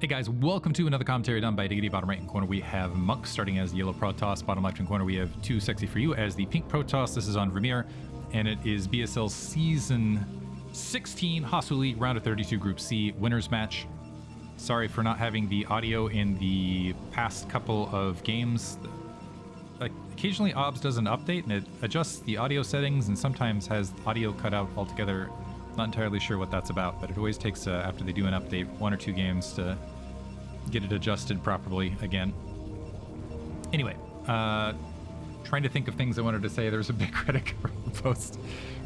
Hey guys, welcome to another commentary done by Diggity. Bottom right hand corner we have Monk starting as the yellow Protoss. Bottom left hand corner we have Too Sexy For You as the pink Protoss. This is on Vermeer, and it is BSL Season 16 Hasuleague Round of 32 Group C winners match. Sorry for not having the audio in the past couple of games. Occasionally OBS does an update and it adjusts the audio settings and sometimes has audio cut out altogether. Not entirely sure what that's about, but it always takes, after they do an update, 1 or 2 games to get it adjusted properly again. Anyway, trying to think of things I wanted to say. There was a big Reddit post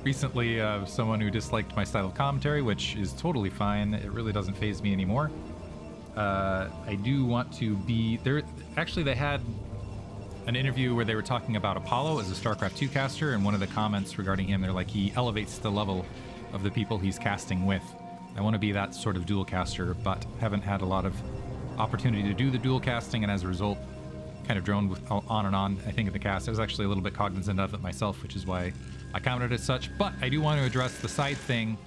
recently of someone who disliked my style of commentary, which is totally fine. It really doesn't faze me anymore. I do want to be there. Actually, they had an interview where they were talking about Apollo as a StarCraft 2 caster, and one of the comments regarding him, they're like, he elevates the level of the people he's casting with. I want to be that sort of dual caster, but haven't had a lot of opportunity to do the dual casting, and as a result kind of droned with on and on. I think of the cast, I was actually a little bit cognizant of it myself, which is why I counted as such. But I do want to address the side thing,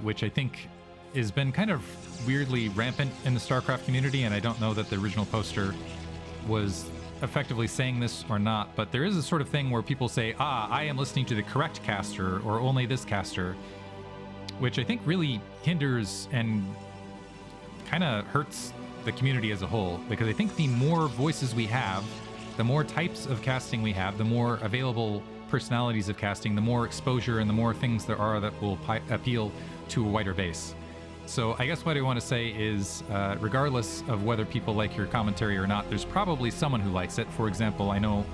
which I think has been kind of weirdly rampant in the StarCraft community, and I don't know that the original poster was effectively saying this or not, but there is a sort of thing where people say, I am listening to the correct caster or only this caster, which I think really hinders and kind of hurts the community as a whole, because I think the more voices we have, the more types of casting we have, the more available personalities of casting, the more exposure and the more things there are that will appeal to a wider base. So I guess what I want to say is, regardless of whether people like your commentary or not, there's probably someone who likes it. For example, I know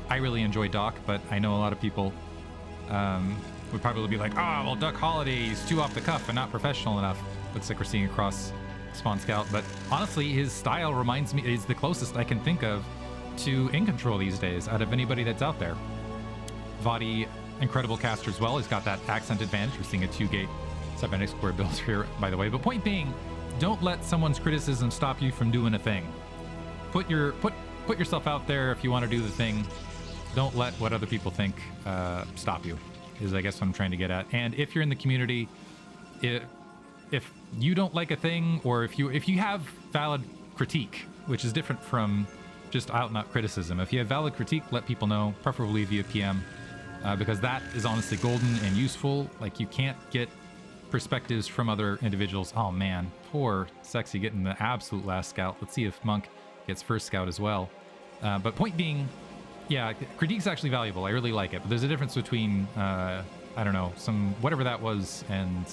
I really enjoy Doc, but I know a lot of people would probably be like, well, Duck Holiday is too off the cuff and not professional enough. Looks like we're seeing across Spawn Scout, but honestly, his style reminds me, is the closest I can think of to In Control these days out of anybody that's out there. Vadi, incredible caster as well. He's got that accent advantage. We're seeing a 2-gate cybernetic square build here, by the way. But point being, don't let someone's criticism stop you from doing a thing. Put yourself out there if you want to do the thing. Don't let what other people think stop you, is I guess what I'm trying to get at. And if you're in the community, if you don't like a thing, or if you have valid critique, which is different from just out and out criticism. If you have valid critique, let people know, preferably via PM, because that is honestly golden and useful. Like, you can't get perspectives from other individuals. Oh man, poor Sexy getting the absolute last scout. Let's see if Monk gets first scout as well. But point being, yeah, critique's actually valuable. I really like it. But there's a difference between, I don't know, some whatever that was and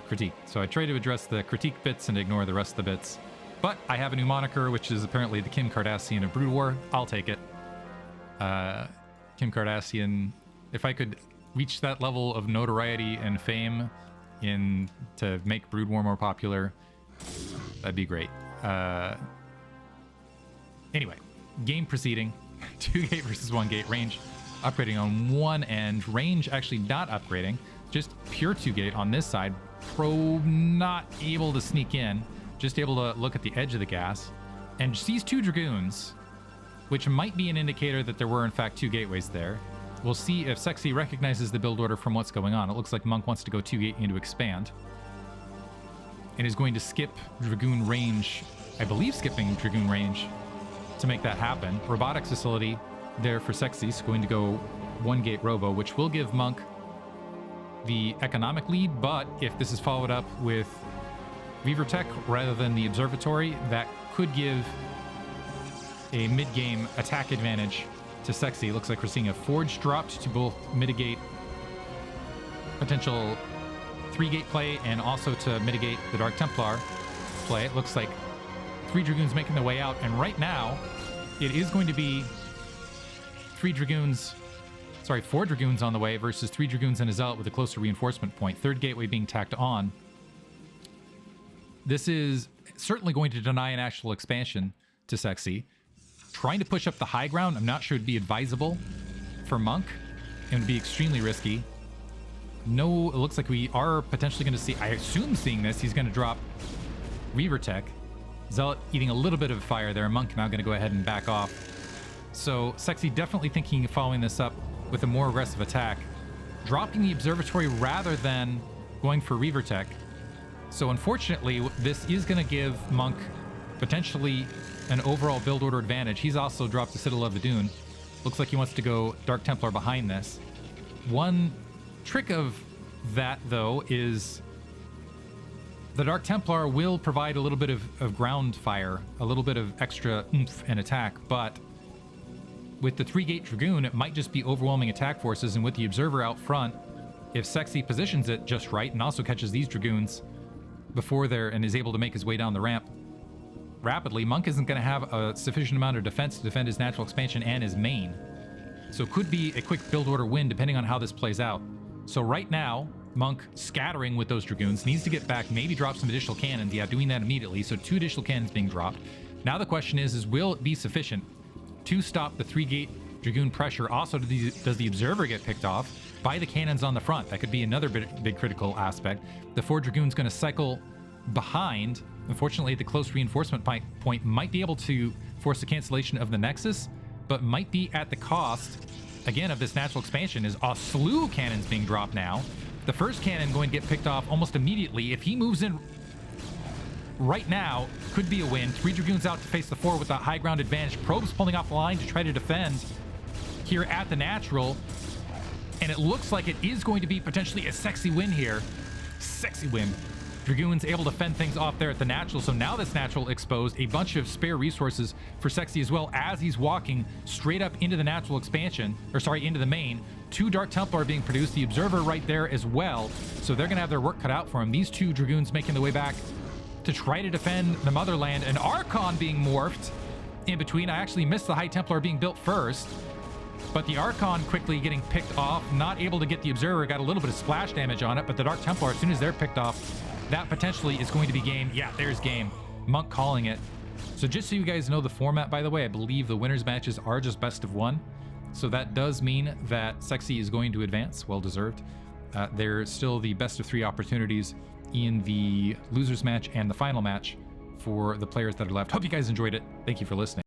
critique. So I try to address the critique bits and ignore the rest of the bits. But I have a new moniker, which is apparently the Kim Kardashian of Brood War. I'll take it. Kim Kardashian, if I could reach that level of notoriety and fame to make Brood War more popular, that'd be great. Anyway, game proceeding. 2-gate versus 1-gate. Range upgrading on one end. Range actually not upgrading. Just pure 2-gate on this side. Probe not able to sneak in. Just able to look at the edge of the gas. And sees 2 Dragoons, which might be an indicator that there were in fact 2 gateways there. We'll see if Sexy recognizes the build order from what's going on. It looks like Monk wants to go 2-gate into expand. And is going to skip Dragoon range, I believe skipping Dragoon range to make that happen. Robotics facility there for Sexy, so going to go 1-gate robo, which will give Monk the economic lead, but if this is followed up with Reaver Tech rather than the Observatory, that could give a mid-game attack advantage to Sexy. Looks like we're seeing a Forge dropped to both mitigate potential 3-gate play and also to mitigate the Dark Templar play. It looks like 3 Dragoons making their way out, and right now it is going to be 4 Dragoons on the way versus 3 Dragoons and a Zealot with a closer reinforcement point. 3rd gateway being tacked on. This is certainly going to deny an actual expansion to Sexy. Trying to push up the high ground, I'm not sure it'd be advisable for Monk. It would be extremely risky. No, it looks like we are potentially going to see, I assume seeing this, he's going to drop Reaver Tech. Zealot eating a little bit of fire there. Monk now going to go ahead and back off. So Sexy definitely thinking of following this up with a more aggressive attack. Dropping the Observatory rather than going for Reaver Tech. So unfortunately, this is going to give Monk potentially an overall build order advantage. He's also dropped the Citadel of Idun. Looks like he wants to go Dark Templar behind this. One trick of that, though, is the Dark Templar will provide a little bit of ground fire, a little bit of extra oomph and attack, but with the 3-gate Dragoon, it might just be overwhelming attack forces, and with the Observer out front, if Sexy positions it just right and also catches these Dragoons before they're and is able to make his way down the ramp rapidly, Monk isn't going to have a sufficient amount of defense to defend his natural expansion and his main. So it could be a quick build order win depending on how this plays out. So right now, Monk scattering with those Dragoons, needs to get back, maybe drop some additional cannons. Yeah, doing that immediately. So 2 additional cannons being dropped. Now the question is will it be sufficient to stop the 3-gate Dragoon pressure? Also, does the Observer get picked off by the cannons on the front? That could be another big critical aspect. The 4 Dragoon's going to cycle behind. Unfortunately, the close reinforcement point might be able to force the cancellation of the Nexus, but might be at the cost, again, of this natural expansion. Is a slew of cannons being dropped now. The first cannon going to get picked off almost immediately. If he moves in right now, could be a win. 3 Dragoons out to face the 4 with that high ground advantage. Probes pulling off the line to try to defend here at the natural. And it looks like it is going to be potentially a sexy win here. Sexy win. Dragoon's able to fend things off there at the natural, so now this natural exposed, a bunch of spare resources for Sexy as well as he's walking straight up into the natural expansion, or sorry, into the main. 2 Dark Templar being produced, the Observer right there as well, so they're gonna have their work cut out for him. These 2 Dragoons making their way back to try to defend the motherland, and Archon being morphed in between. I actually missed the High Templar being built first, but the Archon quickly getting picked off, not able to get the Observer, got a little bit of splash damage on it, but the Dark Templar, as soon as they're picked off, that potentially is going to be game. Yeah, there's game. Monk calling it. So just so you guys know the format, by the way, I believe the winners matches are just best of 1. So that does mean that Sexy is going to advance. Well deserved. There's still the best of 3 opportunities in the losers match and the final match for the players that are left. Hope you guys enjoyed it. Thank you for listening.